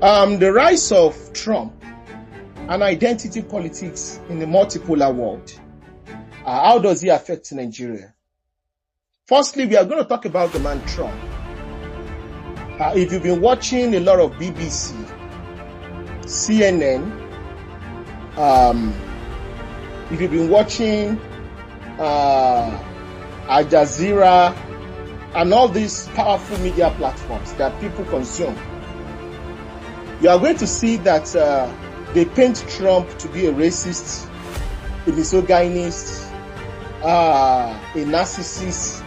The rise of Trump and identity politics in the multipolar world. How does it affect Nigeria? Firstly, we are going to talk about the man Trump. If you've been watching a lot of BBC, CNN, if you've been watching Al Jazeera and all these powerful media platforms that people consume, you are going to see that they paint Trump to be a racist, a misogynist, a narcissist.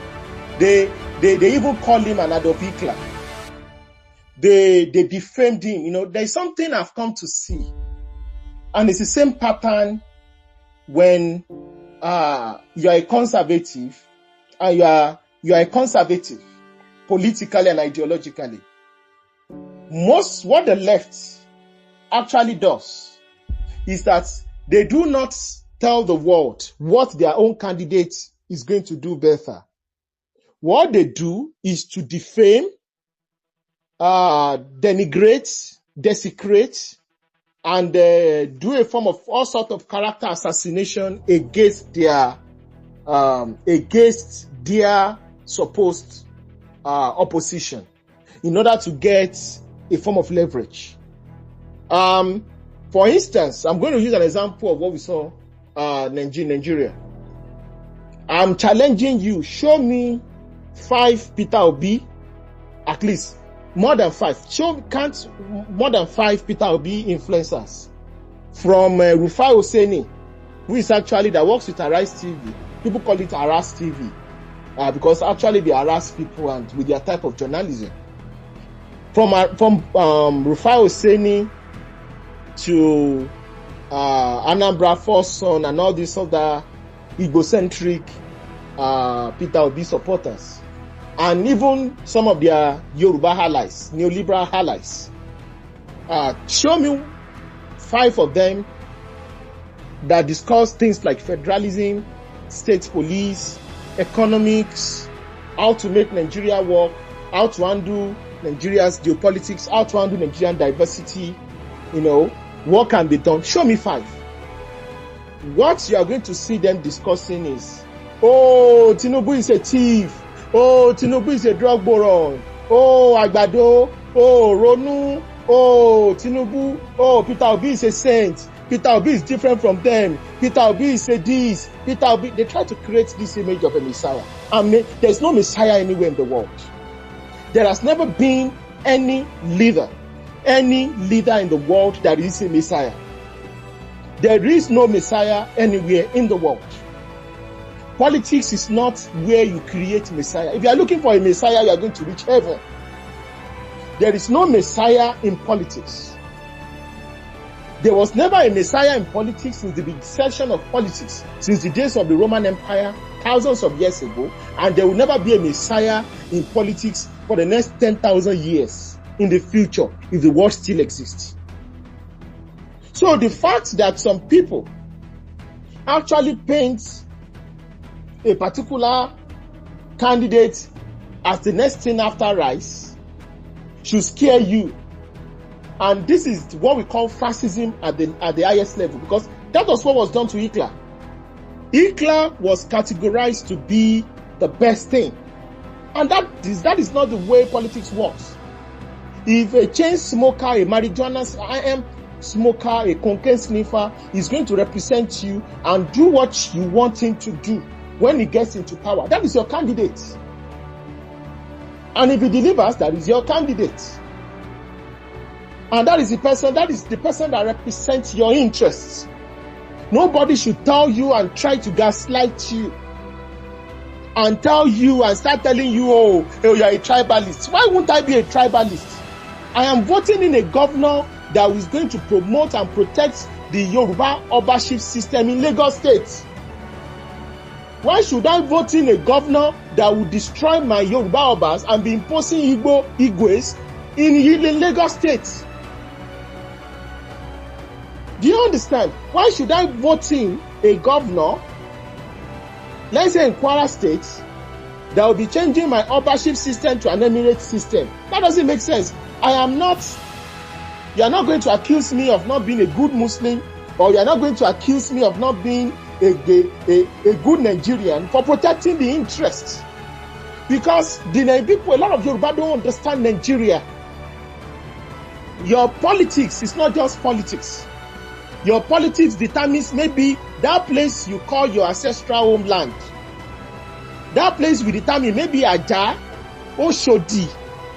They even call him an Adolf Hitler. They defamed him. You know, there's something I've come to see, and it's the same pattern when you're a conservative and you are a conservative politically and ideologically. What the left actually does is that they do not tell the world what their own candidate is going to do better. What they do is to defame, denigrate, desecrate, and do a form of all sort of character assassination against their supposed opposition in order to get a form of leverage. For instance, I'm going to use an example of what we saw in Nigeria. I'm challenging you. Show me 5 Peter Obi, at least more than 5. Can't more than 5 Peter Obi influencers from Rufai Oseni, who is actually that works with Arise TV. People call it Harass TV because actually they harass people and with their type of journalism. From Rufai Oseni to Anambra Forson and all these other egocentric Peter Obi supporters, and even some of their Yoruba allies, neoliberal allies. Show me 5 of them that discuss things like federalism, state police, economics, how to make Nigeria work, how to handle Nigeria's geopolitics, how to handle Nigerian diversity, what can be done. Show me 5. What you are going to see them discussing is, oh, Tinubu is a thief. Oh, Tinubu is a drug baron. Oh, Agbado. Oh, Ronu. Oh, Tinubu. Oh, Peter Obi is a saint. Peter Obi is different from them. Peter Obi is a this. Peter Obi. They try to create this image of a Messiah. There's no Messiah anywhere in the world. There has never been any leader in the world that is a Messiah. There is no Messiah anywhere in the world. Politics is not where you create Messiah. If you are looking for a Messiah, you are going to reach heaven. There is no Messiah in politics. There was never a Messiah in politics since the inception of politics, since the days of the Roman Empire, thousands of years ago, and there will never be a Messiah in politics for the next 10,000 years in the future if the world still exists. So the fact that some people actually paint a particular candidate as the next thing after rice should scare you. And this is what we call fascism at the highest level, because that was what was done to Hitler. Hitler was categorized to be the best thing. And that is not the way politics works. If a chain smoker, a marijuana smoker, a cocaine sniffer is going to represent you and do what you want him to do when he gets into power, that is your candidate. And if he delivers, that is your candidate. And that is the person that represents your interests. Nobody should tell you and try to gaslight you and tell you and start telling you, oh, you're a tribalist. Why won't I be a tribalist? I am voting in a governor that is going to promote and protect the Yoruba Obaship system in Lagos State. Why should I vote in a governor that will destroy my Yoruba Obas and be imposing Igwes in Lagos State? Do you understand? Why should I vote in a governor, let's say in Kwara State, that will be changing my Obaship system to an Emirate system? That doesn't make sense. I am not You are not going to accuse me of not being a good Muslim, or you are not going to accuse me of not being a good Nigerian for protecting the interests. Because the people, a lot of Yoruba don't understand Nigeria. Your politics is not just politics. Your politics determines maybe that place you call your ancestral homeland. That place will determine maybe Aja, Oshodi,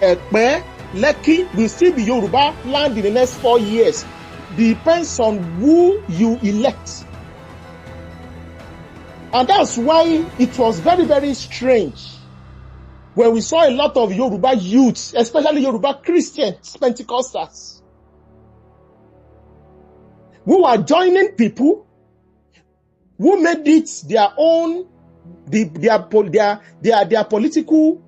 Ekpe, Lekki will still be Yoruba land in the next 4 years. Depends on who you elect. And that's why it was very, very strange when we saw a lot of Yoruba youths, especially Yoruba Christians, Pentecostals, who are joining people who made it their own, their political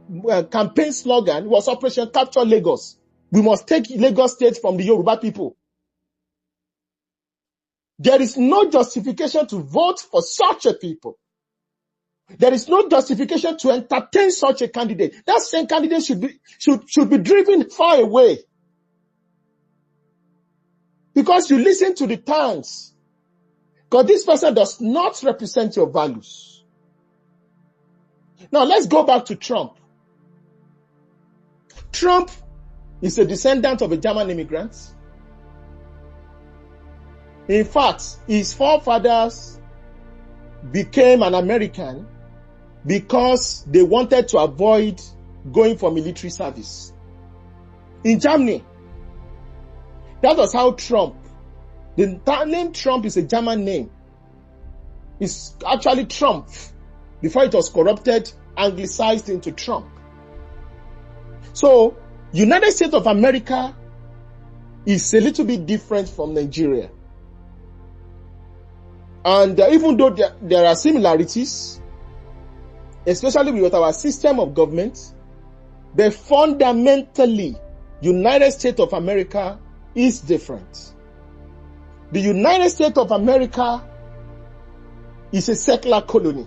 campaign slogan was Operation Capture Lagos. We must take Lagos State from the Yoruba people. There is no justification to vote for such a people. There is no justification to entertain such a candidate. That same candidate should be driven far away. Because you listen to the tongues. Because this person does not represent your values. Now let's go back to Trump. Trump is a descendant of a German immigrant. In fact, his forefathers became an American because they wanted to avoid going for military service. In Germany, that was how Trump, the name Trump is a German name. It's actually Trump before it was corrupted, anglicized into Trump. So, United States of America is a little bit different from Nigeria. And even though there are similarities, especially with our system of government, but fundamentally, United States of America is different. The United States of America is a secular colony.